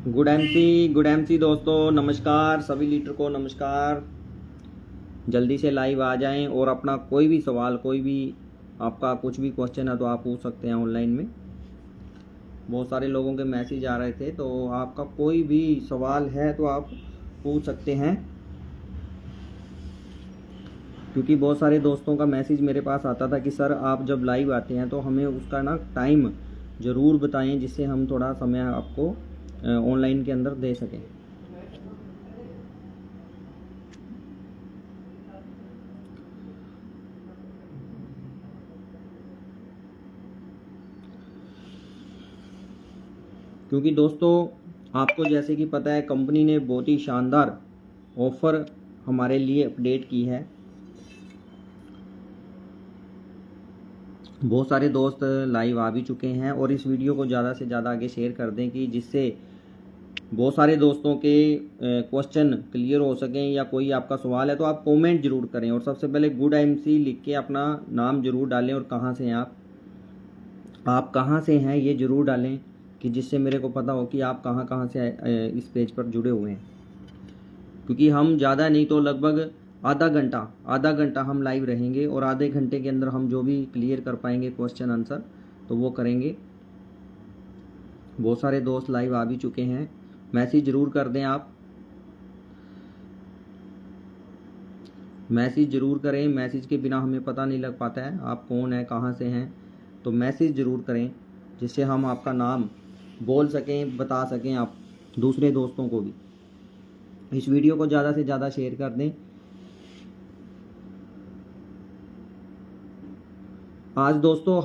Good MC दोस्तों, नमस्कार। सभी लीडर को नमस्कार। जल्दी से लाइव आ जाएं और अपना कोई भी सवाल, कोई भी आपका कुछ भी क्वेश्चन है तो आप पूछ सकते हैं ऑनलाइन में। बहुत सारे लोगों के मैसेज आ रहे थे, तो आपका कोई भी सवाल है तो आप पूछ सकते हैं, क्योंकि बहुत सारे दोस्तों का मैसेज मेरे पास आता था कि सर आप जब लाइव आते हैं तो हमें उसका ना टाइम ज़रूर बताएं, जिससे हम थोड़ा समय आपको ऑनलाइन के अंदर दे सकें। क्योंकि दोस्तों आपको जैसे कि पता है, कंपनी ने बहुत ही शानदार ऑफ़र हमारे लिए अपडेट की है। बहुत सारे दोस्त लाइव आ भी चुके हैं और इस वीडियो को ज़्यादा से ज़्यादा आगे शेयर कर दें कि जिससे बहुत सारे दोस्तों के क्वेश्चन क्लियर हो सकें, या कोई आपका सवाल है तो आप कमेंट जरूर करें। और सबसे पहले गुड एमसी लिख के अपना नाम जरूर डालें और कहाँ से हैं आप कहाँ से हैं ये ज़रूर डालें, कि जिससे मेरे को पता हो कि आप कहाँ कहाँ से इस पेज पर जुड़े हुए हैं। क्योंकि हम ज़्यादा नहीं तो लगभग आधा घंटा हम लाइव रहेंगे और आधे घंटे के अंदर हम जो भी क्लियर कर पाएंगे क्वेश्चन आंसर तो वो करेंगे। बहुत सारे दोस्त लाइव आ भी चुके हैं, मैसेज ज़रूर कर दें। आप मैसेज ज़रूर करें, मैसेज के बिना हमें पता नहीं लग पाता है आप कौन है, कहाँ से हैं। तो मैसेज ज़रूर करें जिससे हम आपका नाम बोल सकें, बता सकें आप दूसरे दोस्तों को भी। इस वीडियो को ज़्यादा से ज़्यादा शेयर कर दें। आज दोस्तों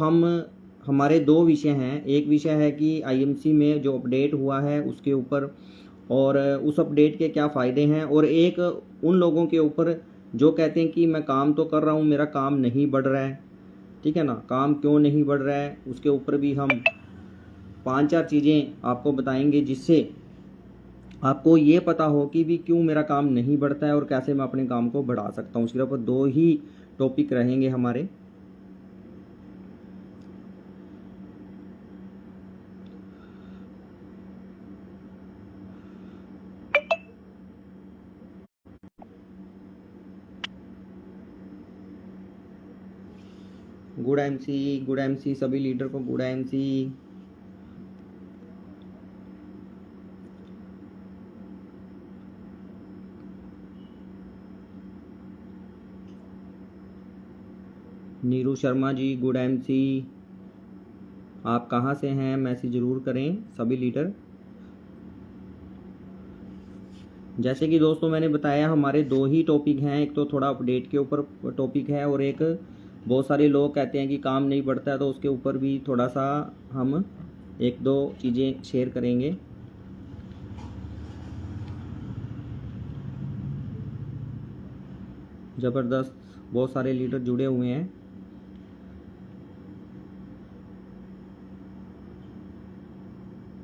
हमारे दो विषय हैं। एक विषय है कि आईएमसी में जो अपडेट हुआ है उसके ऊपर, और उस अपडेट के क्या फ़ायदे हैं, और एक उन लोगों के ऊपर जो कहते हैं कि मैं काम तो कर रहा हूँ, मेरा काम नहीं बढ़ रहा है। ठीक है ना, काम क्यों नहीं बढ़ रहा है उसके ऊपर भी हम 5-4 चीज़ें आपको बताएंगे, जिससे आपको ये पता हो कि भी क्यों मेरा काम नहीं बढ़ता है और कैसे मैं अपने काम को बढ़ा सकता हूँ। उसके ऊपर 2 ही टॉपिक रहेंगे हमारे। गुड एमसी सभी लीडर को good MC. Neeru Sharma ji good MC. आप कहाँ से हैं मैसेज ज़रूर करें सभी लीडर। जैसे कि दोस्तों मैंने बताया, हमारे 2 ही टॉपिक हैं। एक तो थोड़ा अपडेट के ऊपर टॉपिक है, और एक बहुत सारे लोग कहते हैं कि काम नहीं बढ़ता है, तो उसके ऊपर भी थोड़ा सा हम 1-2 चीज़ें शेयर करेंगे। ज़बरदस्त, बहुत सारे लीडर जुड़े हुए हैं।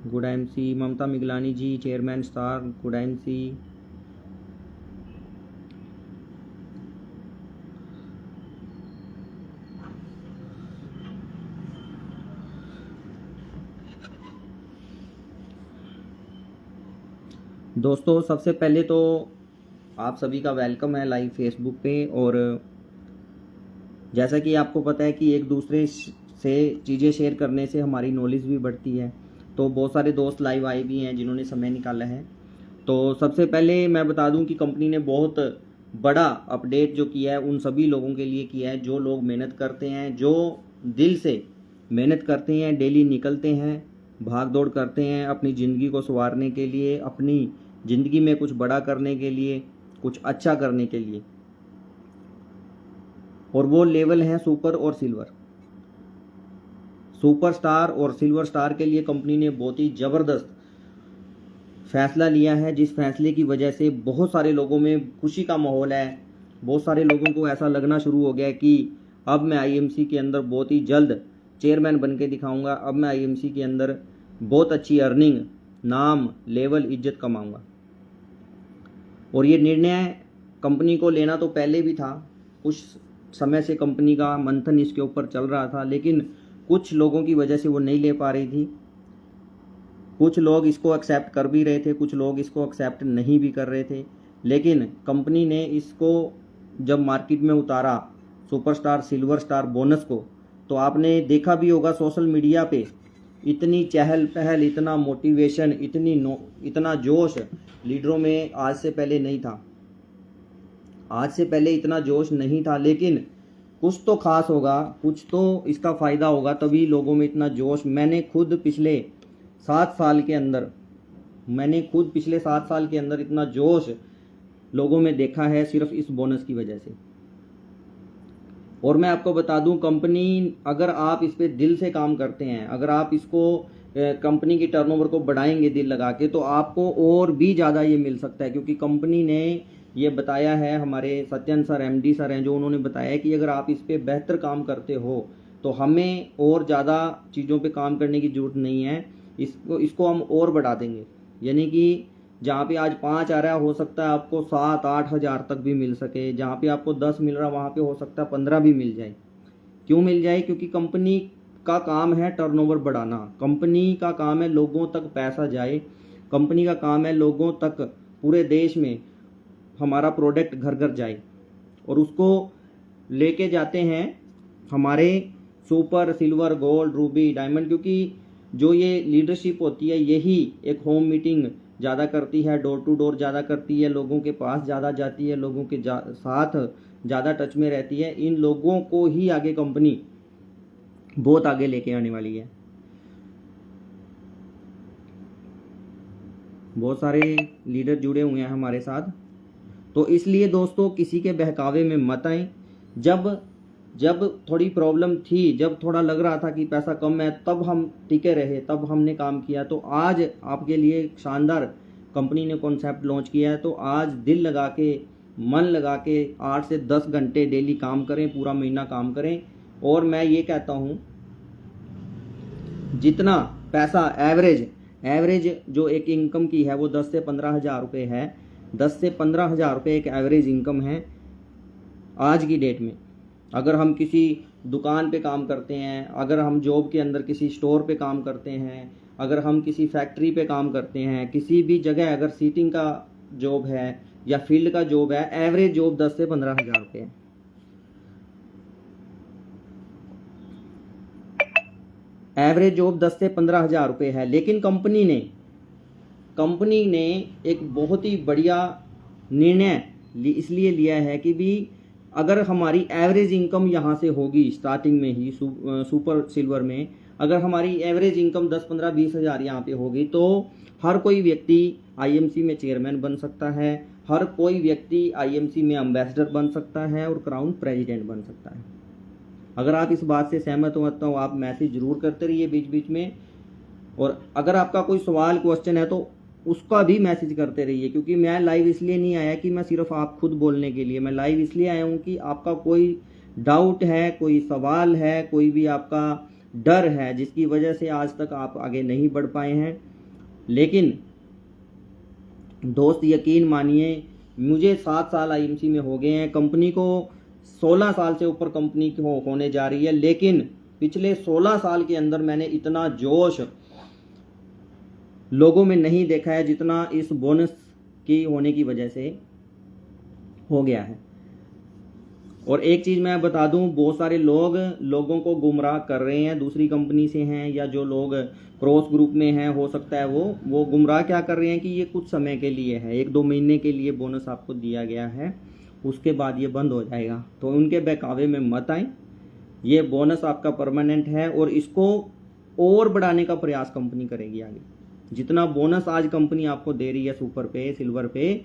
गुड एमसी ममता मिगलानी जी, चेयरमैन स्टार, गुड एमसी। दोस्तों सबसे पहले तो आप सभी का वेलकम है लाइव फेसबुक पे। और जैसा कि आपको पता है कि एक दूसरे से चीज़ें शेयर करने से हमारी नॉलेज भी बढ़ती है, तो बहुत सारे दोस्त लाइव आए भी हैं जिन्होंने समय निकाला है। तो सबसे पहले मैं बता दूं कि कंपनी ने बहुत बड़ा अपडेट जो किया है उन सभी लोगों के लिए किया है जो लोग मेहनत करते हैं, जो दिल से मेहनत करते हैं, डेली निकलते हैं, भाग दौड़ करते हैं अपनी ज़िंदगी को संवारने के लिए, अपनी ज़िंदगी में कुछ बड़ा करने के लिए, कुछ अच्छा करने के लिए। और वो लेवल हैं सुपर और सिल्वर। सुपर स्टार और सिल्वर स्टार के लिए कंपनी ने बहुत ही ज़बरदस्त फैसला लिया है, जिस फैसले की वजह से बहुत सारे लोगों में खुशी का माहौल है। बहुत सारे लोगों को ऐसा लगना शुरू हो गया है कि अब मैं आईएमसी के अंदर बहुत ही जल्द चेयरमैन बन के दिखाऊँगा, अब मैं आईएमसी के अंदर बहुत अच्छी अर्निंग, नाम, लेवल, इज्जत कमाऊँगा। और ये निर्णय कंपनी को लेना तो पहले भी था, कुछ समय से कंपनी का मंथन इसके ऊपर चल रहा था, लेकिन कुछ लोगों की वजह से वो नहीं ले पा रही थी। कुछ लोग इसको एक्सेप्ट कर भी रहे थे, कुछ लोग इसको एक्सेप्ट नहीं भी कर रहे थे, लेकिन कंपनी ने इसको जब मार्केट में उतारा सुपरस्टार सिल्वर स्टार बोनस को, तो आपने देखा भी होगा सोशल मीडिया पे इतनी चहल पहल, इतना मोटिवेशन, इतना जोश लीडरों में आज से पहले नहीं था। आज से पहले इतना जोश नहीं था, लेकिन कुछ तो खास होगा, कुछ तो इसका फ़ायदा होगा, तभी लोगों में इतना जोश। मैंने खुद पिछले 7 साल के अंदर इतना जोश लोगों में देखा है सिर्फ इस बोनस की वजह से। और मैं आपको बता दूं, कंपनी, अगर आप इस पे दिल से काम करते हैं, अगर आप इसको कंपनी की टर्नओवर को बढ़ाएंगे दिल लगा के, तो आपको और भी ज़्यादा ये मिल सकता है, क्योंकि कंपनी ने ये बताया है, हमारे सत्यन सर MD सर हैं जो, उन्होंने बताया है कि अगर आप इस पे बेहतर काम करते हो तो हमें और ज़्यादा चीज़ों पे काम करने की ज़रूरत नहीं है, इसको हम और बढ़ा देंगे। यानी कि जहाँ पे आज 5 आ रहा है, हो सकता है आपको 7-8 हज़ार तक भी मिल सके, जहाँ पे आपको 10 मिल रहा वहाँ पे हो सकता है 15 भी मिल जाए। क्यों मिल जाए? क्योंकि कंपनी का काम है टर्नओवर बढ़ाना, कंपनी का काम है लोगों तक पैसा जाए, कंपनी का काम है लोगों तक पूरे देश में हमारा प्रोडक्ट घर घर जाए, और उसको लेके जाते हैं हमारे super, silver, gold, Ruby, diamond. क्योंकि जो ये लीडरशिप होती है, यही एक होम मीटिंग ज़्यादा करती है, डोर टू डोर ज़्यादा करती है, लोगों के पास ज़्यादा जाती है, लोगों के साथ ज़्यादा टच में रहती है, इन लोगों को ही आगे कंपनी बहुत आगे लेके आने वाली है। बहुत सारे लीडर जुड़े हुए हैं हमारे साथ, तो इसलिए दोस्तों किसी के बहकावे में मत आएं। जब थोड़ी प्रॉब्लम थी, जब थोड़ा लग रहा था कि पैसा कम है, तब हम टिके रहे, तब हमने काम किया। तो आज आपके लिए शानदार कंपनी ने कॉन्सेप्ट लॉन्च किया है, तो आज दिल लगा के, मन लगा के 8 से 10 घंटे डेली काम करें, पूरा महीना काम करें। और मैं ये कहता हूँ, जितना पैसा एवरेज जो एक इनकम की है वो 10 से 15 हज़ार रुपये है, 10 से 15 हज़ार रुपये एक एवरेज इनकम है आज की डेट में। अगर हम किसी दुकान पे काम करते हैं, अगर हम जॉब के अंदर किसी स्टोर पे काम करते हैं, अगर हम किसी फैक्ट्री पे काम करते हैं, किसी भी जगह अगर सीटिंग का जॉब है या फील्ड का जॉब है, एवरेज जॉब 10 से 15 हज़ार रुपये है। एवरेज जॉब 10 से 15 हज़ार रुपये है। लेकिन कंपनी ने एक बहुत ही बढ़िया निर्णय इसलिए लिया है कि भी अगर हमारी एवरेज इनकम यहाँ से होगी स्टार्टिंग में ही सुपर सिल्वर में, अगर हमारी एवरेज इनकम 10, 15, 20 हज़ार यहाँ पे होगी, तो हर कोई व्यक्ति IMC में चेयरमैन बन सकता है, हर कोई व्यक्ति IMC में एम्बेसडर बन सकता है और क्राउन प्रेसिडेंट बन सकता है। अगर आप इस बात से सहमत हो तो आप मैसेज जरूर करते रहिए बीच बीच में, और अगर आपका कोई सवाल क्वेश्चन है तो उसका भी मैसेज करते रहिए। क्योंकि मैं लाइव इसलिए नहीं आया कि मैं सिर्फ आप खुद बोलने के लिए, मैं लाइव इसलिए आया हूँ कि आपका कोई डाउट है, कोई सवाल है, कोई भी आपका डर है जिसकी वजह से आज तक आप आगे नहीं बढ़ पाए हैं। लेकिन दोस्त यकीन मानिए, मुझे 7 साल IMC में हो गए हैं, कंपनी को 16 साल से ऊपर कंपनी को होने जा रही है, लेकिन पिछले 16 साल के अंदर मैंने इतना जोश लोगों में नहीं देखा है जितना इस बोनस की होने की वजह से हो गया है। और एक चीज़ मैं बता दूं, बहुत सारे लोगों को गुमराह कर रहे हैं, दूसरी कंपनी से हैं या जो लोग क्रॉस ग्रुप में हैं, हो सकता है वो गुमराह क्या कर रहे हैं कि ये कुछ समय के लिए है, 1-2 महीने के लिए बोनस आपको दिया गया है, उसके बाद ये बंद हो जाएगा। तो उनके बहकावे में मत आएं, ये बोनस आपका परमानेंट है और इसको और बढ़ाने का प्रयास कंपनी करेगी आगे। जितना बोनस आज कंपनी आपको दे रही है सुपर पे, सिल्वर पे,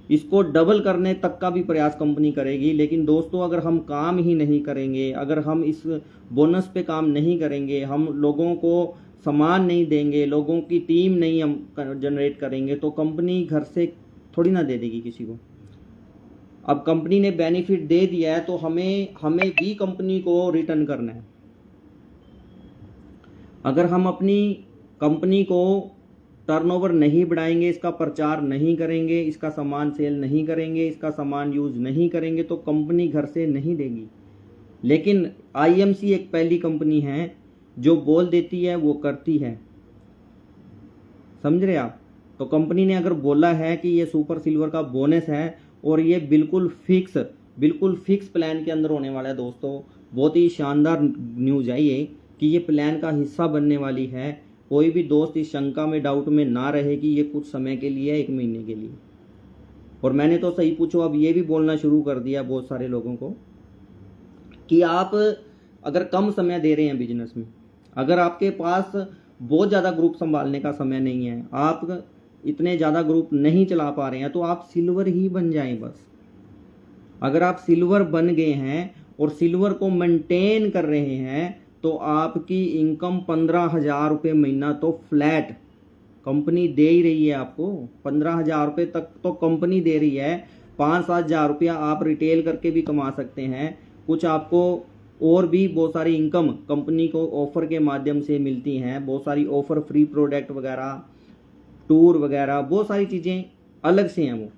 इसको डबल करने तक का भी प्रयास कंपनी करेगी। लेकिन दोस्तों, अगर हम काम ही नहीं करेंगे, अगर हम इस बोनस पे काम नहीं करेंगे, हम लोगों को सामान नहीं देंगे, लोगों की टीम नहीं हम जनरेट करेंगे, तो कंपनी घर से थोड़ी ना दे देगी किसी को। अब कंपनी ने बेनिफिट दे दिया है तो हमें भी कंपनी को रिटर्न करना है। अगर हम अपनी कंपनी को टर्नओवर नहीं बढ़ाएंगे, इसका प्रचार नहीं करेंगे, इसका सामान सेल नहीं करेंगे, इसका सामान यूज नहीं करेंगे, तो कंपनी घर से नहीं देगी। लेकिन IMC एक पहली कंपनी है जो बोल देती है वो करती है। समझ रहे आप। तो कंपनी ने अगर बोला है कि ये सुपर सिल्वर का बोनस है और ये बिल्कुल फिक्स प्लान के अंदर होने वाला है दोस्तों, बहुत ही शानदार न्यूज़ है ये कि ये प्लान का हिस्सा बनने वाली है। कोई भी दोस्त इस शंका में, डाउट में ना रहे कि ये कुछ समय के लिए है, 1 महीने के लिए। और मैंने तो सही पूछो अब ये भी बोलना शुरू कर दिया बहुत सारे लोगों को कि आप अगर कम समय दे रहे हैं बिजनेस में, अगर आपके पास बहुत ज़्यादा ग्रुप संभालने का समय नहीं है, आप इतने ज़्यादा ग्रुप नहीं चला पा रहे हैं, तो आप सिल्वर ही बन जाएं बस। अगर आप सिल्वर बन गए हैं और सिल्वर को मेंटेन कर रहे हैं तो आपकी इनकम 15,000 रुपये महीना तो फ्लैट कंपनी दे ही रही है आपको। 15,000 रुपये तक तो कंपनी दे रही है। 5-7 हज़ार रुपया आप रिटेल करके भी कमा सकते हैं। कुछ आपको और भी बहुत सारी इनकम कंपनी को ऑफर के माध्यम से मिलती हैं, बहुत सारी ऑफर, फ्री प्रोडक्ट वगैरह, टूर वगैरह, बहुत सारी चीज़ें अलग से हैं वो।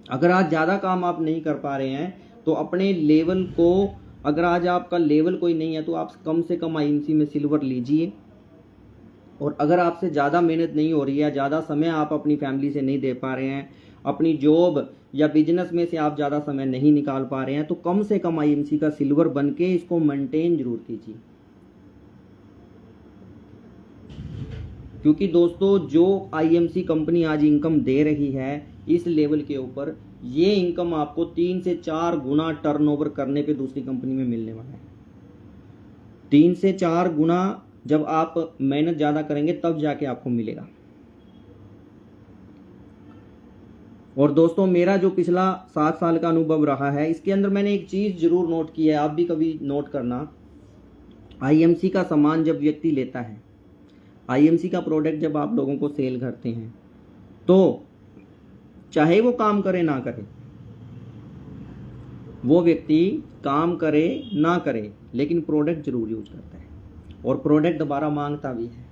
अगर आज ज़्यादा काम आप नहीं कर पा रहे हैं तो अपने लेवल को, अगर आज आपका लेवल कोई नहीं है तो आप कम से कम आईएमसी में सिल्वर लीजिए। और अगर आपसे ज़्यादा मेहनत नहीं हो रही है, ज़्यादा समय आप अपनी फैमिली से नहीं दे पा रहे हैं, अपनी जॉब या बिजनेस में से आप ज़्यादा समय नहीं निकाल पा रहे हैं, तो कम से कम आईएमसी का सिल्वर बन के इसको मेंटेन जरूर कीजिए। क्योंकि दोस्तों जो आईएमसी कंपनी आज इनकम दे रही है इस लेवल के ऊपर, ये इनकम आपको 3 से 4 गुना टर्नओवर करने पे दूसरी कंपनी में मिलने वाला है। 3 से 4 गुना जब आप मेहनत ज़्यादा करेंगे तब जाके आपको मिलेगा। और दोस्तों मेरा जो पिछला 7 साल का अनुभव रहा है, इसके अंदर मैंने एक चीज़ जरूर नोट की है, आप भी कभी नोट करना। आईएमसी का सामान जब व्यक्ति लेता है, आईएमसी का प्रोडक्ट जब आप लोगों को सेल करते हैं, तो चाहे वो काम करे ना करे, वो व्यक्ति काम करे ना करे, लेकिन प्रोडक्ट जरूर यूज करता है और प्रोडक्ट दोबारा मांगता भी है।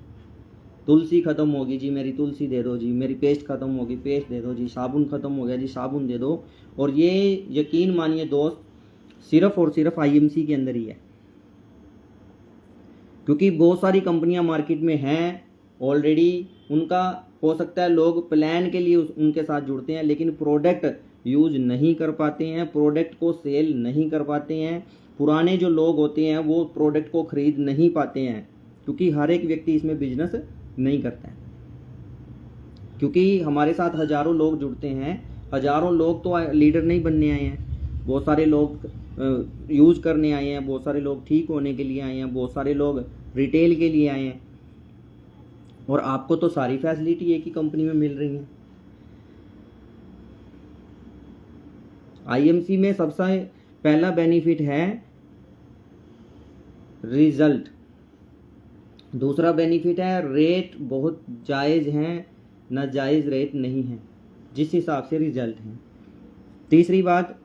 तुलसी खत्म होगी जी, मेरी तुलसी दे दो जी। मेरी पेस्ट खत्म होगी, पेस्ट दे दो जी। साबुन खत्म हो गया जी, साबुन दे दो। और ये यकीन मानिए दोस्त, सिर्फ और सिर्फ आईएमसी के अंदर ही है। क्योंकि बहुत सारी कंपनियां मार्केट में हैं ऑलरेडी, उनका हो सकता है लोग प्लान के लिए उनके साथ जुड़ते हैं, लेकिन प्रोडक्ट यूज नहीं कर पाते हैं, प्रोडक्ट को सेल नहीं कर पाते हैं। पुराने जो लोग होते हैं वो प्रोडक्ट को खरीद नहीं पाते हैं, क्योंकि हर एक व्यक्ति इसमें बिजनेस नहीं करता है। क्योंकि हमारे साथ हज़ारों लोग जुड़ते हैं, हज़ारों लोग तो लीडर नहीं बनने आए हैं, बहुत सारे लोग यूज़ करने आए हैं, बहुत सारे लोग ठीक होने के लिए आए हैं, बहुत सारे लोग रिटेल के लिए आए हैं। और आपको तो सारी फैसिलिटी एक ही कंपनी में मिल रही है। आईएमसी में सबसे पहला बेनिफिट है रिजल्ट, दूसरा बेनिफिट है रेट बहुत जायज़ हैं, नाजायज़ रेट नहीं है, जिस हिसाब से रिजल्ट है। तीसरी बात,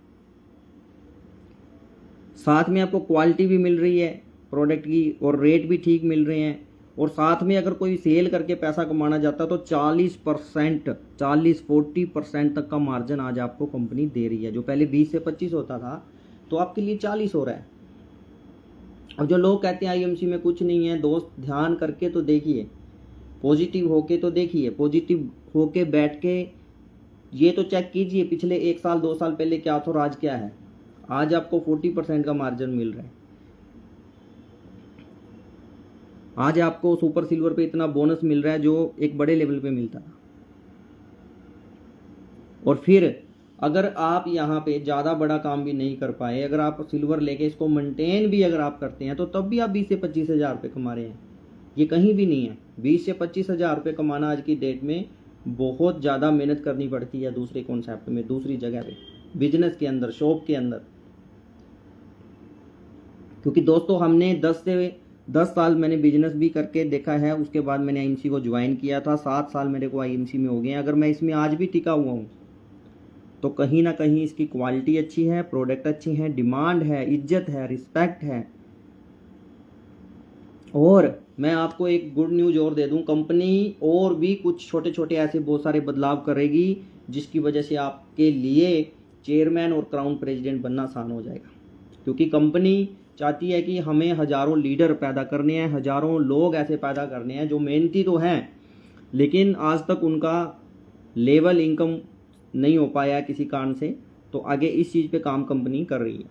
साथ में आपको क्वालिटी भी मिल रही है प्रोडक्ट की और रेट भी ठीक मिल रहे हैं। और साथ में अगर कोई सेल करके पैसा कमाना चाहता है तो 40% तक का मार्जिन आज आपको कंपनी दे रही है। जो पहले 20 से 25 होता था तो आपके लिए 40 हो रहा है। अब जो लोग कहते हैं आईएमसी में कुछ नहीं है, दोस्त ध्यान करके तो देखिए, पॉजिटिव होके तो देखिए, पॉजिटिव होके बैठ के ये तो चेक कीजिए पिछले 1 साल 2 साल पहले क्या था और आज क्या है। आज आपको 40% का मार्जिन मिल रहा है। आज आपको सुपर सिल्वर पे इतना बोनस मिल रहा है जो एक बड़े लेवल पे मिलता है। और फिर अगर आप यहाँ पे ज़्यादा बड़ा काम भी नहीं कर पाए, अगर आप सिल्वर लेके इसको मेंटेन भी अगर आप करते हैं तो तब भी आप 20 से 25 हज़ार रुपये कमा रहे हैं। ये कहीं भी नहीं है। 20 से 25 हज़ार रुपये कमाना आज की डेट में बहुत ज़्यादा मेहनत करनी पड़ती है दूसरे कॉन्सेप्ट में, दूसरी जगह पे, बिजनेस के अंदर, शॉप के अंदर। क्योंकि दोस्तों हमने 10 साल मैंने बिजनेस भी करके देखा है, उसके बाद मैंने आईएमसी को ज्वाइन किया था। 7 साल मेरे को आईएमसी में हो गए हैं। अगर मैं इसमें आज भी टिका हुआ हूँ तो कहीं ना कहीं इसकी क्वालिटी अच्छी है, प्रोडक्ट अच्छी हैं, डिमांड है, इज्जत है, रिस्पेक्ट है। और मैं आपको एक गुड न्यूज़ और दे दूं, कंपनी और भी कुछ छोटे छोटे ऐसे बहुत सारे बदलाव करेगी जिसकी वजह से आपके लिए चेयरमैन और क्राउन प्रेसिडेंट बनना आसान हो जाएगा। क्योंकि कंपनी चाहती है कि हमें हज़ारों लीडर पैदा करने हैं, हज़ारों लोग ऐसे पैदा करने हैं जो मेहनती तो हैं लेकिन आज तक उनका लेवल इनकम नहीं हो पाया है किसी कारण से। तो आगे इस चीज़ पे काम कंपनी कर रही है।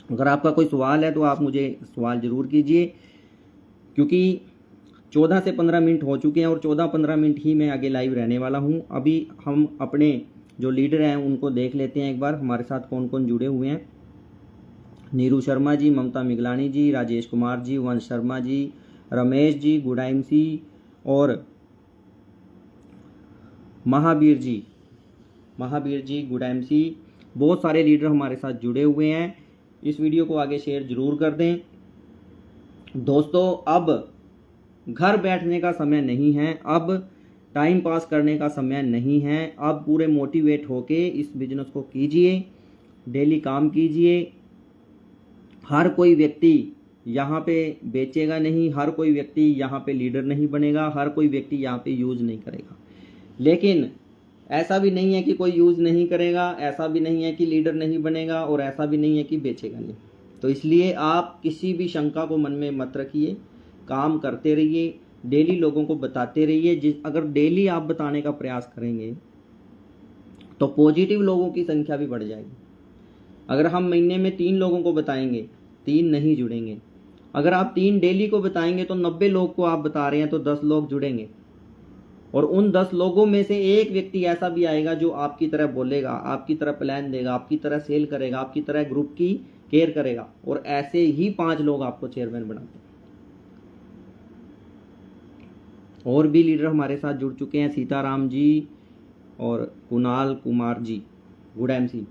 अगर आपका कोई सवाल है तो आप मुझे सवाल ज़रूर कीजिए, क्योंकि 14 से 15 मिनट हो चुके हैं और 14-15 मिनट ही मैं आगे लाइव रहने वाला हूं। अभी हम अपने जो लीडर हैं उनको देख लेते हैं एक बार, हमारे साथ कौन कौन जुड़े हुए हैं। नीरू शर्मा जी, ममता मिगलानी जी, राजेश कुमार जी, वंश शर्मा जी, रमेश जी, गुड MC और महावीर जी गुड MC। बहुत सारे लीडर हमारे साथ जुड़े हुए हैं। इस वीडियो को आगे शेयर जरूर कर दें दोस्तों। अब घर बैठने का समय नहीं है, अब टाइम पास करने का समय नहीं है। अब पूरे मोटिवेट होके इस बिजनेस को कीजिए, डेली काम कीजिए। हर कोई व्यक्ति यहाँ पे बेचेगा नहीं, हर कोई व्यक्ति यहाँ पे लीडर नहीं बनेगा, हर कोई व्यक्ति यहाँ पे यूज़ नहीं करेगा। लेकिन ऐसा भी नहीं है कि कोई यूज़ नहीं करेगा, ऐसा भी नहीं है कि लीडर नहीं बनेगा और ऐसा भी नहीं है कि बेचेगा नहीं। तो इसलिए आप किसी भी शंका को मन में मत रखिए, काम करते रहिए, डेली लोगों को बताते रहिए। अगर डेली आप बताने का प्रयास करेंगे तो पॉजिटिव लोगों की संख्या भी बढ़ जाएगी। अगर हम महीने में 3 लोगों को बताएंगे, 3 नहीं जुड़ेंगे। अगर आप 3 डेली को बताएंगे तो 90 लोग को आप बता रहे हैं तो 10 लोग जुड़ेंगे और उन 10 लोगों में से एक व्यक्ति ऐसा भी आएगा जो आपकी तरह बोलेगा, आपकी तरह प्लान देगा, आपकी तरह सेल करेगा, आपकी तरह ग्रुप की केयर करेगा। और ऐसे ही 5 लोग आपको चेयरमैन बनाते हैं। और भी लीडर हमारे साथ जुड़ चुके हैं, सीताराम जी और कुणाल कुमार जी, गुड MC।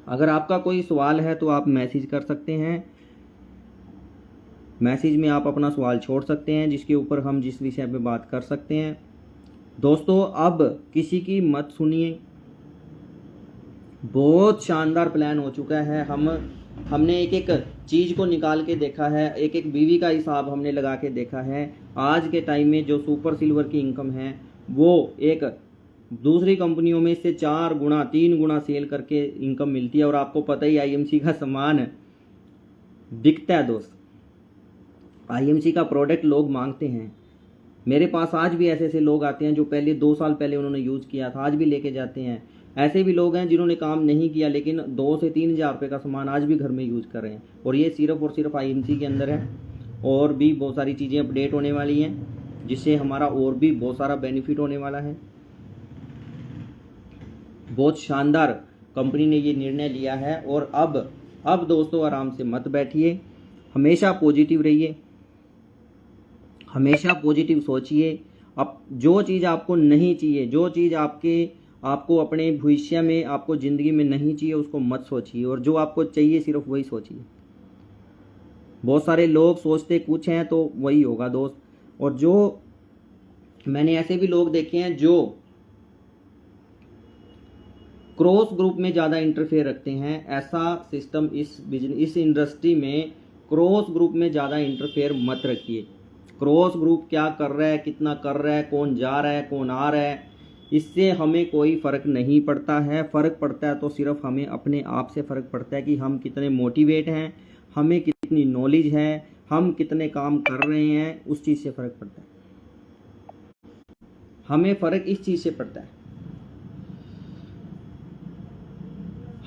अगर आपका कोई सवाल है तो आप मैसेज कर सकते हैं, मैसेज में आप अपना सवाल छोड़ सकते हैं जिसके ऊपर हम जिस विषय पे बात कर सकते हैं। दोस्तों अब किसी की मत सुनिए, बहुत शानदार प्लान हो चुका है। हमने एक एक चीज़ को निकाल के देखा है, एक एक बीवी का हिसाब हमने लगा के देखा है। आज के टाइम में जो सुपर सिल्वर की इनकम है वो एक दूसरी कंपनियों में से 4 गुना 3 गुना सेल करके इनकम मिलती है। और आपको पता ही IMC का सामान बिकता है दोस्त, IMC का प्रोडक्ट लोग मांगते हैं। मेरे पास आज भी ऐसे ऐसे लोग आते हैं जो पहले 2 साल पहले उन्होंने यूज़ किया था, आज भी लेके जाते हैं। ऐसे भी लोग हैं जिन्होंने काम नहीं किया लेकिन 2 से 3 हज़ार रुपये का सामान आज भी घर में यूज़ कर रहे हैं। और ये सिर्फ और सिर्फ IMC के अंदर है। और भी बहुत सारी चीज़ें अपडेट होने वाली हैं जिससे हमारा और भी बहुत सारा बेनिफिट होने वाला है। बहुत शानदार कंपनी ने ये निर्णय लिया है। और अब दोस्तों आराम से मत बैठिए, हमेशा पॉजिटिव रहिए, हमेशा पॉजिटिव सोचिए। अब जो चीज़ आपको नहीं चाहिए, जो चीज़ आपको अपने भविष्य में, आपको ज़िंदगी में नहीं चाहिए उसको मत सोचिए, और जो आपको चाहिए सिर्फ वही सोचिए। बहुत सारे लोग सोचते कुछ हैं तो वही होगा दोस्त। और जो मैंने ऐसे भी लोग देखे हैं जो क्रॉस ग्रुप में ज़्यादा इंटरफेयर रखते हैं। ऐसा सिस्टम इस इंडस्ट्री में क्रॉस ग्रुप में ज़्यादा इंटरफेयर मत रखिए। क्रॉस ग्रुप क्या कर रहा है, कितना कर रहा है, कौन जा रहा है, कौन आ रहा है, इससे हमें कोई फ़र्क नहीं पड़ता है। फ़र्क पड़ता है तो सिर्फ हमें अपने आप से फ़र्क पड़ता है कि हम कितने मोटिवेट हैं, हमें कितनी नॉलेज है, हम कितने काम कर रहे हैं, उस चीज़ से फ़र्क पड़ता है। हमें फ़र्क इस चीज़ से पड़ता है।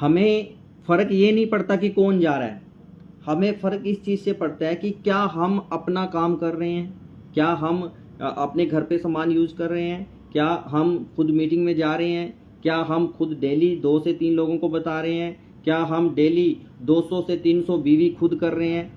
हमें फ़र्क ये नहीं पड़ता कि कौन जा रहा है, हमें फ़र्क इस चीज़ से पड़ता है कि क्या हम अपना काम कर रहे हैं, क्या हम अपने घर पे सामान यूज़ कर रहे हैं, क्या हम खुद मीटिंग में जा रहे हैं, क्या हम खुद डेली 2 से 3 लोगों को बता रहे हैं, क्या हम डेली 200 से 300 बीवी खुद कर रहे हैं।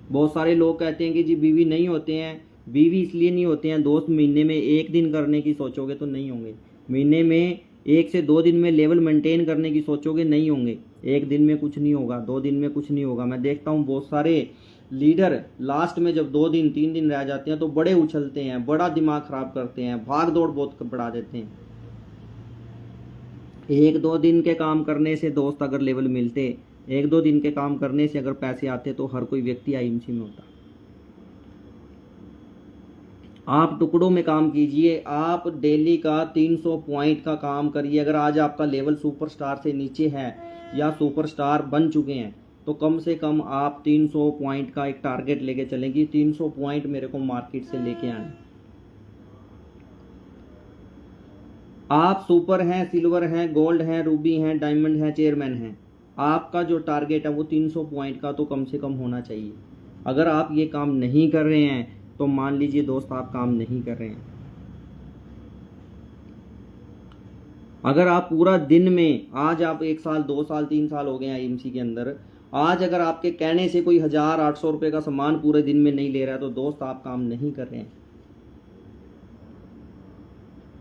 बहुत सारे लोग कहते हैं कि जी बीवी नहीं होते हैं। बीवी इसलिए नहीं होते हैं दोस्त, महीने में 1 दिन करने की सोचोगे तो नहीं होंगे, महीने में 1 से 2 दिन में लेवल मेंटेन करने की सोचोगे नहीं होंगे। 1 दिन में कुछ नहीं होगा, 2 दिन में कुछ नहीं होगा। मैं देखता हूँ बहुत सारे लीडर लास्ट में जब 2 दिन 3 दिन रह जाते हैं तो बड़े उछलते हैं, बड़ा दिमाग खराब करते हैं, भाग दौड़ बहुत बढ़ा देते हैं। 1-2 दिन के काम करने से दोस्त अगर लेवल मिलते, 1-2 दिन के काम करने से अगर पैसे आते तो हर कोई व्यक्ति IMC में होता। आप टुकड़ों में काम कीजिए, आप डेली का 300 पॉइंट का काम करिए। अगर आज आपका लेवल सुपरस्टार से नीचे है या सुपरस्टार बन चुके हैं, तो कम से कम आप 300 पॉइंट का एक टारगेट लेके चलेंगे। 300 पॉइंट मेरे को मार्केट से लेके आने। आप सुपर हैं, सिल्वर हैं, गोल्ड हैं, रूबी हैं, डायमंड हैं, चेयरमैन हैं, आपका जो टारगेट है वो 300 पॉइंट का तो कम से कम होना चाहिए। अगर आप ये काम नहीं कर रहे हैं तो मान लीजिए दोस्त आप काम नहीं कर रहे हैं। अगर आप पूरा दिन में, आज आप 1 साल 2 साल 3 साल हो गए हैं आईएमसी के अंदर, आज अगर आपके कहने से कोई 1800 रुपये का सामान पूरे दिन में नहीं ले रहा है तो दोस्त आप काम नहीं कर रहे हैं।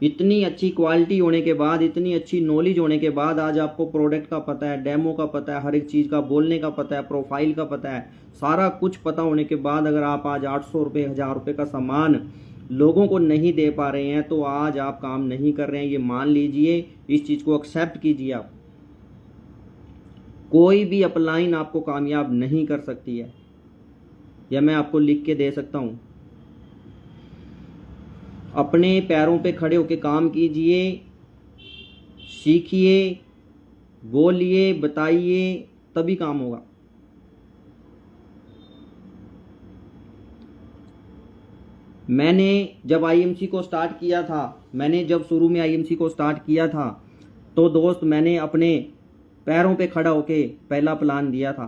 इतनी अच्छी क्वालिटी होने के बाद, इतनी अच्छी नॉलेज होने के बाद, आज आपको प्रोडक्ट का पता है, डेमो का पता है, हर एक चीज़ का बोलने का पता है, प्रोफाइल का पता है, सारा कुछ पता होने के बाद अगर आप आज 800 रुपये 1000 रुपये का सामान लोगों को नहीं दे पा रहे हैं तो आज आप काम नहीं कर रहे हैं। ये मान लीजिए, इस चीज़ को एक्सेप्ट कीजिए। आप कोई भी अपलाइन आपको कामयाब नहीं कर सकती है, या मैं आपको लिख के दे सकता हूँ। अपने पैरों पे खड़े होकर काम कीजिए, सीखिए, बोलिए, बताइए, तभी काम होगा। मैंने जब आईएमसी को स्टार्ट किया था, मैंने जब शुरू में आईएमसी को स्टार्ट किया था तो दोस्त मैंने अपने पैरों पे खड़ा होके पहला प्लान दिया था।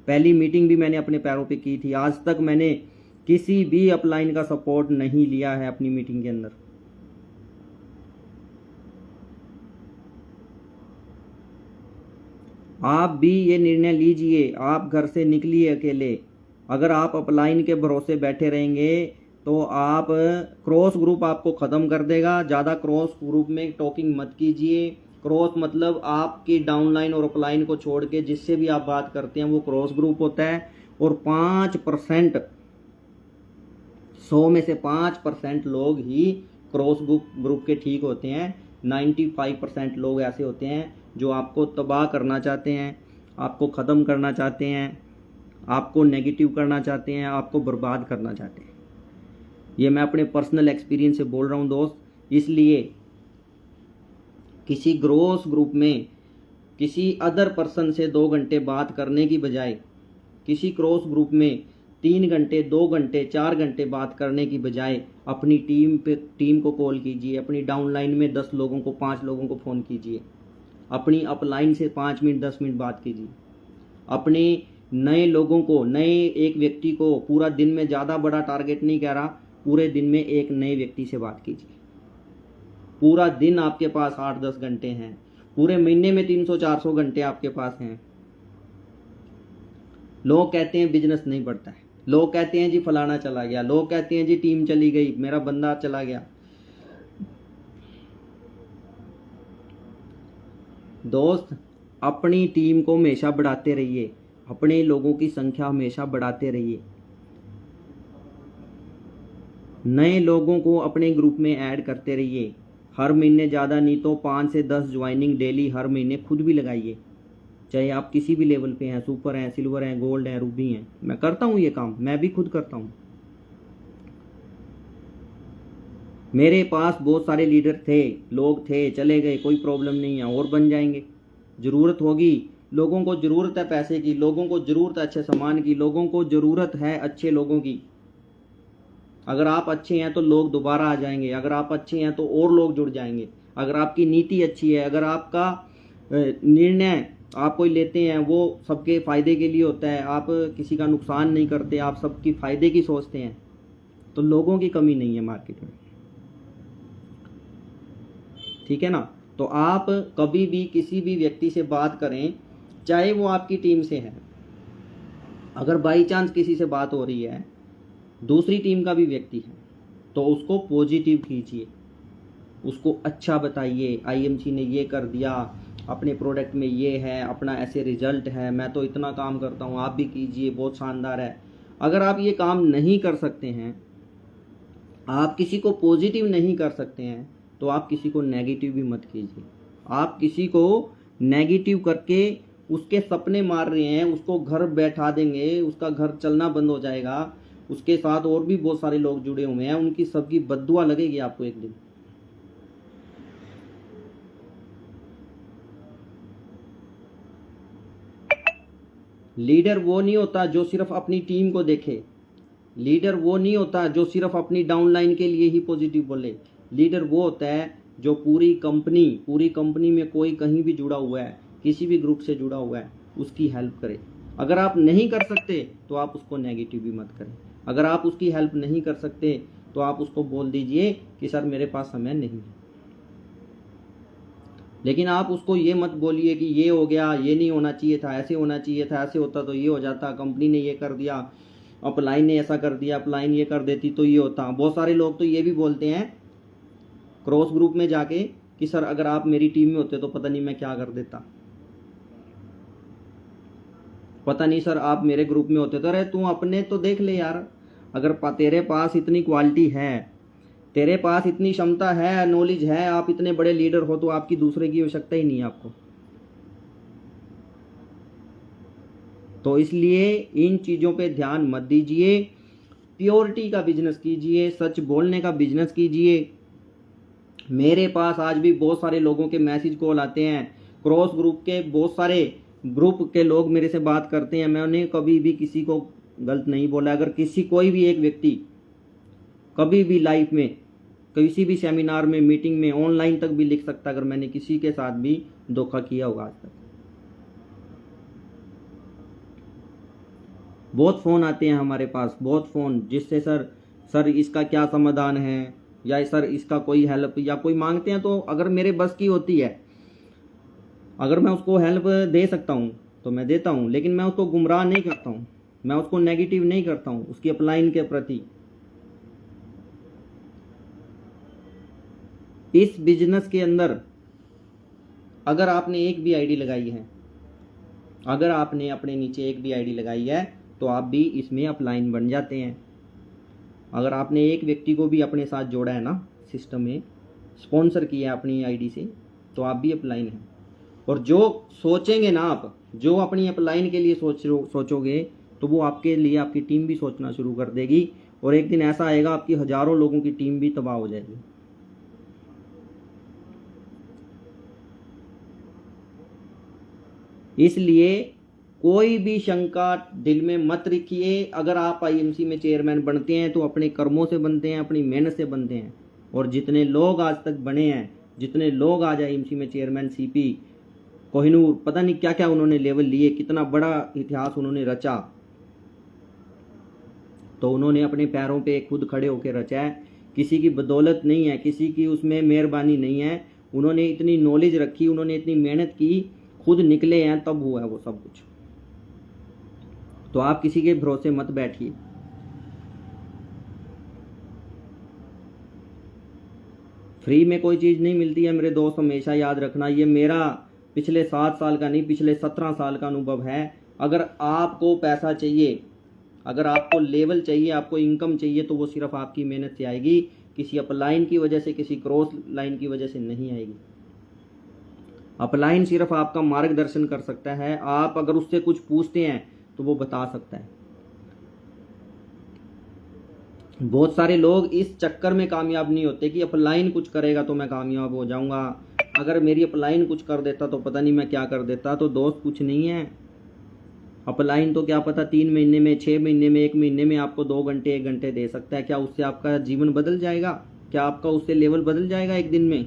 पहली मीटिंग भी मैंने अपने पैरों पे की थी। आज तक मैंने किसी भी अपलाइन का सपोर्ट नहीं लिया है अपनी मीटिंग के अंदर। आप भी ये निर्णय लीजिए, आप घर से निकलिए अकेले। अगर आप अपलाइन के भरोसे बैठे रहेंगे तो आप, क्रॉस ग्रुप आपको ख़त्म कर देगा। ज़्यादा क्रॉस ग्रुप में टॉकिंग मत कीजिए। क्रॉस मतलब आपकी डाउनलाइन और अपलाइन को छोड़ के जिससे भी आप बात करते हैं वो क्रॉस ग्रुप होता है। और 5%, 100 में से 5% लोग ही क्रॉस ग्रुप के ठीक होते हैं। 95% लोग ऐसे होते हैं जो आपको तबाह करना चाहते हैं, आपको ख़त्म करना चाहते हैं, आपको नेगेटिव करना चाहते हैं, आपको बर्बाद करना चाहते हैं। ये मैं अपने पर्सनल एक्सपीरियंस से बोल रहा हूँ दोस्त। इसलिए किसी ग्रोस ग्रुप में किसी अदर पर्सन से 2 घंटे बात करने की बजाय, किसी क्रॉस ग्रुप में 3 घंटे 2 घंटे 4 घंटे बात करने की बजाय अपनी टीम को कॉल कीजिए। अपनी डाउनलाइन में 10 लोगों को, 5 लोगों को फ़ोन कीजिए। अपनी अपलाइन से 5 मिनट 10 मिनट बात कीजिए। अपने नए लोगों को, नए एक व्यक्ति को, पूरा दिन में, ज़्यादा बड़ा टारगेट नहीं कह रहा, पूरे दिन में एक नए व्यक्ति से बात कीजिए। पूरा दिन आपके पास 8-10 घंटे हैं, पूरे महीने में 300-400 घंटे आपके पास हैं। लोग कहते हैं बिजनेस नहीं बढ़ता है, लोग कहते हैं जी फलाना चला गया, लोग कहते हैं जी टीम चली गई, मेरा बंदा चला गया। दोस्त, अपनी टीम को हमेशा बढ़ाते रहिए, अपने लोगों की संख्या हमेशा बढ़ाते रहिए। नए लोगों को अपने ग्रुप में ऐड करते रहिए। हर महीने, ज़्यादा नहीं तो 5 से 10 ज्वाइनिंग डेली हर महीने खुद भी लगाइए। चाहे आप किसी भी लेवल पे हैं, सुपर हैं, सिल्वर हैं, गोल्ड हैं, रूबी हैं। मैं करता हूँ ये काम, मैं भी खुद करता हूँ। मेरे पास बहुत सारे लीडर थे, लोग थे, चले गए, कोई प्रॉब्लम नहीं है, और बन जाएंगे। ज़रूरत होगी, लोगों को ज़रूरत है पैसे की, लोगों को ज़रूरत है अच्छे सामान की, लोगों को ज़रूरत है अच्छे लोगों की। अगर आप अच्छे हैं तो लोग दोबारा आ जाएंगे, अगर आप अच्छे हैं तो और लोग जुड़ जाएंगे। अगर आपकी नीति अच्छी है, अगर आपका निर्णय आप कोई लेते हैं वो सबके फ़ायदे के लिए होता है, आप किसी का नुकसान नहीं करते, आप सबकी फ़ायदे की सोचते हैं, तो लोगों की कमी नहीं है मार्केट में। ठीक है ना। तो आप कभी भी किसी भी व्यक्ति से बात करें, चाहे वो आपकी टीम से है, अगर बाई चांस किसी से बात हो रही है, दूसरी टीम का भी व्यक्ति है, तो उसको पॉजिटिव कीजिए, उसको अच्छा बताइए, आईएमसी ने ये कर दिया, अपने प्रोडक्ट में ये है, अपना ऐसे रिजल्ट है, मैं तो इतना काम करता हूँ, आप भी कीजिए, बहुत शानदार है। अगर आप ये काम नहीं कर सकते हैं, आप किसी को पॉजिटिव नहीं कर सकते हैं, तो आप किसी को नेगेटिव भी मत कीजिए। आप किसी को नेगेटिव करके उसके सपने मार रहे हैं, उसको घर बैठा देंगे, उसका घर चलना बंद हो जाएगा, उसके साथ और भी बहुत सारे लोग जुड़े हुए हैं, उनकी सबकी बद्दुआ लगेगी आपको एक दिन। लीडर वो नहीं होता जो सिर्फ अपनी टीम को देखे, लीडर वो नहीं होता जो सिर्फ अपनी डाउनलाइन के लिए ही पॉजिटिव बोले। लीडर वो होता है जो पूरी कंपनी में कोई कहीं भी जुड़ा हुआ है, किसी भी ग्रुप से जुड़ा हुआ है, उसकी हेल्प करे। अगर आप नहीं कर सकते तो आप उसको नेगेटिव भी मत करें। अगर आप उसकी हेल्प नहीं कर सकते तो आप उसको बोल दीजिए कि सर मेरे पास समय नहीं है। लेकिन आप उसको ये मत बोलिए कि ये हो गया, ये नहीं होना चाहिए था, ऐसे होना चाहिए था, ऐसे होता तो ये हो जाता, कंपनी ने ये कर दिया, अपलाइन ने ऐसा कर दिया, अपलाइन ये कर देती तो ये होता। बहुत सारे लोग तो ये भी बोलते हैं क्रॉस ग्रुप में जाके कि सर अगर आप मेरी टीम में होते तो पता नहीं मैं क्या कर देता, पता नहीं सर आप मेरे ग्रुप में होते तो। अरे तू अपने तो देख ले यार, अगर तेरे पास इतनी क्वालिटी है, तेरे पास इतनी क्षमता है, नॉलेज है, आप इतने बड़े लीडर हो, तो आपकी दूसरे की आवश्यकता ही नहीं है आपको। तो इसलिए इन चीज़ों पे ध्यान मत दीजिए, प्योरिटी का बिजनेस कीजिए, सच बोलने का बिजनेस कीजिए। मेरे पास आज भी बहुत सारे लोगों के मैसेज कॉल आते हैं, क्रॉस ग्रुप के बहुत सारे ग्रुप के लोग मेरे से बात करते हैं, मैं उन्हें कभी भी किसी को गलत नहीं बोला। अगर कोई भी एक व्यक्ति कभी भी लाइफ में किसी भी सेमिनार में, मीटिंग में, ऑनलाइन तक भी लिख सकता अगर मैंने किसी के साथ भी धोखा किया होगा आज तक। बहुत फ़ोन आते हैं हमारे पास, बहुत फ़ोन, जिससे सर इसका क्या समाधान है, या सर इसका कोई हेल्प या कोई मांगते हैं। तो अगर मेरे बस की होती है, अगर मैं उसको हेल्प दे सकता हूँ तो मैं देता हूँ, लेकिन मैं उसको गुमराह नहीं करता हूँ, मैं उसको नेगेटिव नहीं करता हूँ उसकी अपलाइन के प्रति। इस बिजनेस के अंदर अगर आपने एक भी आईडी लगाई है, अगर आपने अपने नीचे एक भी आईडी लगाई है तो आप भी इसमें अपलाइन बन जाते हैं। अगर आपने एक व्यक्ति को भी अपने साथ जोड़ा है ना, सिस्टम में स्पॉन्सर किया है अपनी आईडी से, तो आप भी अपलाइन हैं। और जो सोचेंगे ना आप, जो अपनी अपलाइन के लिए सोचोगे, तो वो आपके लिए आपकी टीम भी सोचना शुरू कर देगी। और एक दिन ऐसा आएगा आपकी हजारों लोगों की टीम भी तबाह हो जाएगी। इसलिए कोई भी शंका दिल में मत रखिए। अगर आप आईएमसी में चेयरमैन बनते हैं तो अपने कर्मों से बनते हैं, अपनी मेहनत से बनते हैं। और जितने लोग आज तक बने हैं, जितने लोग आज आईएमसी में चेयरमैन, सीपी, कोहिनूर, पता नहीं क्या क्या उन्होंने लेवल लिए, कितना बड़ा इतिहास उन्होंने रचा, तो उन्होंने अपने पैरों पे खुद खड़े होकर रचा है। किसी की बदौलत नहीं है, किसी की उसमें मेहरबानी नहीं है। उन्होंने इतनी नॉलेज रखी, उन्होंने इतनी मेहनत की, खुद निकले हैं, तब हुआ है वो सब कुछ। तो आप किसी के भरोसे मत बैठिए। फ्री में कोई चीज़ नहीं मिलती है मेरे दोस्त, हमेशा याद रखना। ये मेरा पिछले 7 साल का नहीं, पिछले 17 साल का अनुभव है। अगर आपको पैसा चाहिए, अगर आपको लेवल चाहिए, आपको इनकम चाहिए, तो वो सिर्फ आपकी मेहनत से आएगी, किसी अपलाइन की वजह से, किसी क्रॉस लाइन की वजह से नहीं आएगी। अपलाइन सिर्फ आपका मार्गदर्शन कर सकता है। आप अगर उससे कुछ पूछते हैं तो वो बता सकता है। बहुत सारे लोग इस चक्कर में कामयाब नहीं होते कि अपलाइन कुछ करेगा तो मैं कामयाब हो जाऊंगा, अगर मेरी अपलाइन कुछ कर देता तो पता नहीं मैं क्या कर देता। तो दोस्त कुछ नहीं है, अपलाइन तो क्या पता 3 महीने में, 6 महीने में, 1 महीने में आपको 2 घंटे 1 घंटे दे सकता है। क्या उससे आपका जीवन बदल जाएगा? क्या आपका उससे लेवल बदल जाएगा एक दिन में?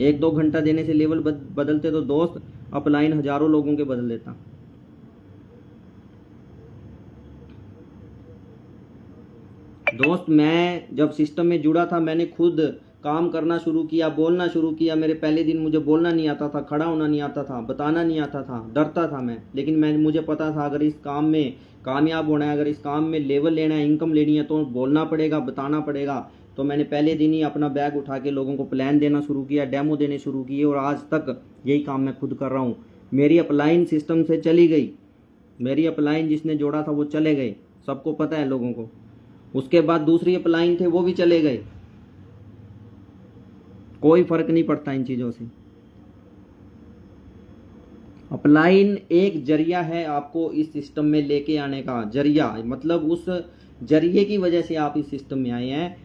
1-2 घंटा देने से लेवल बदलते तो दोस्त अपलाइन हजारों लोगों के बदल देता। दोस्त मैं जब सिस्टम में जुड़ा था, मैंने खुद काम करना शुरू किया, बोलना शुरू किया। मेरे पहले दिन मुझे बोलना नहीं आता था, खड़ा होना नहीं आता था, बताना नहीं आता था, डरता था मैं। लेकिन मुझे पता था अगर इस काम में कामयाब होना है, अगर इस काम में लेवल लेना है, इनकम लेनी है, तो बोलना पड़ेगा, बताना पड़ेगा। तो मैंने पहले दिन ही अपना बैग उठा के लोगों को प्लान देना शुरू किया, डेमो देने शुरू किए, और आज तक यही काम मैं खुद कर रहा हूँ। मेरी अपलाइन सिस्टम से चली गई, मेरी अपलाइन जिसने जोड़ा था वो चले गए, सबको पता है लोगों को। उसके बाद दूसरी अपलाइन थे, वो भी चले गए। कोई फर्क नहीं पड़ता इन चीज़ों से। अपलाइन एक जरिया है आपको इस सिस्टम में लेके आने का। जरिया मतलब उस जरिए की वजह से आप इस सिस्टम में आए हैं।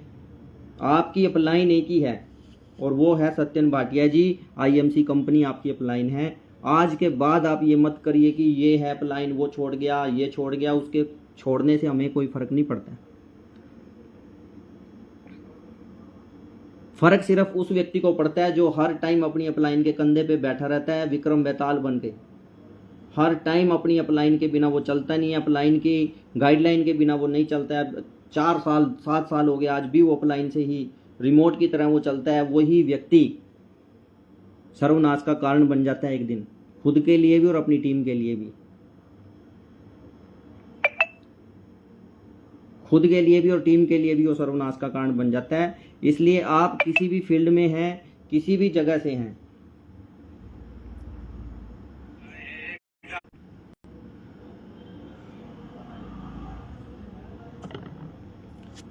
आपकी अपलाइन एक ही है, और वो है सत्यन भाटिया जी। आईएमसी कंपनी आपकी अपलाइन है, आज के बाद आप ये मत करिए कि ये है अपलाइन, वो छोड़ गया, ये छोड़ गया। उसके छोड़ने से हमें कोई फ़र्क नहीं पड़ता है। फ़र्क सिर्फ उस व्यक्ति को पड़ता है जो हर टाइम अपनी अपलाइन के कंधे पे बैठा रहता है विक्रम बेताल बन के। हर टाइम अपनी अपलाइन के बिना वो चलता नहीं है, अपलाइन की गाइडलाइन के बिना वो नहीं चलता है। 4 साल 7 साल हो गए, आज भी वो अपलाइन से ही रिमोट की तरह वो चलता है। वही व्यक्ति सर्वनाश का कारण बन जाता है एक दिन, खुद के लिए भी और अपनी टीम के लिए भी। खुद के लिए भी और टीम के लिए भी वो सर्वनाश का कारण बन जाता है। इसलिए आप किसी भी फील्ड में हैं, किसी भी जगह से हैं,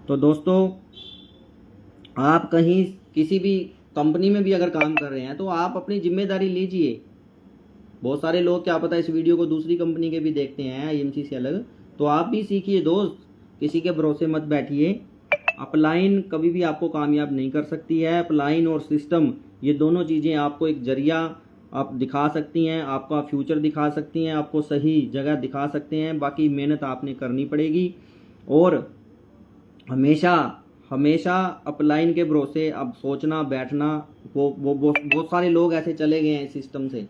तो दोस्तों आप कहीं किसी भी कंपनी में भी अगर काम कर रहे हैं तो आप अपनी जिम्मेदारी लीजिए। बहुत सारे लोग क्या पता इस वीडियो को दूसरी कंपनी के भी देखते हैं आईएमसी से अलग, तो आप भी सीखिए दोस्त, किसी के भरोसे मत बैठिए। अपलाइन कभी भी आपको कामयाब नहीं कर सकती है। अपलाइन और सिस्टम ये दोनों चीज़ें आपको एक जरिया आप दिखा सकती हैं, आपका फ्यूचर दिखा सकती हैं, आपको सही जगह दिखा सकते हैं। बाकी मेहनत आपने करनी पड़ेगी और हमेशा हमेशा अपलाइन के भरोसे अब सोचना बैठना, वो बहुत सारे लोग ऐसे चले गए हैं सिस्टम से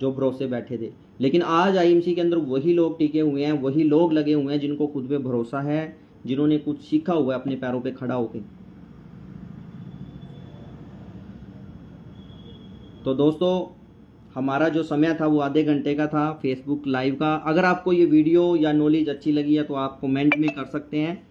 जो भरोसे बैठे थे। लेकिन आज आईएमसी के अंदर वही लोग टिके हुए हैं, वही लोग लगे हुए हैं जिनको खुद पे भरोसा है, जिन्होंने कुछ सीखा हुआ है अपने पैरों पे खड़ा होकर। तो दोस्तों हमारा जो समय था वो आधे घंटे का था फेसबुक लाइव का। अगर आपको ये वीडियो या नॉलेज अच्छी लगी है तो आप कमेंट में कर सकते हैं।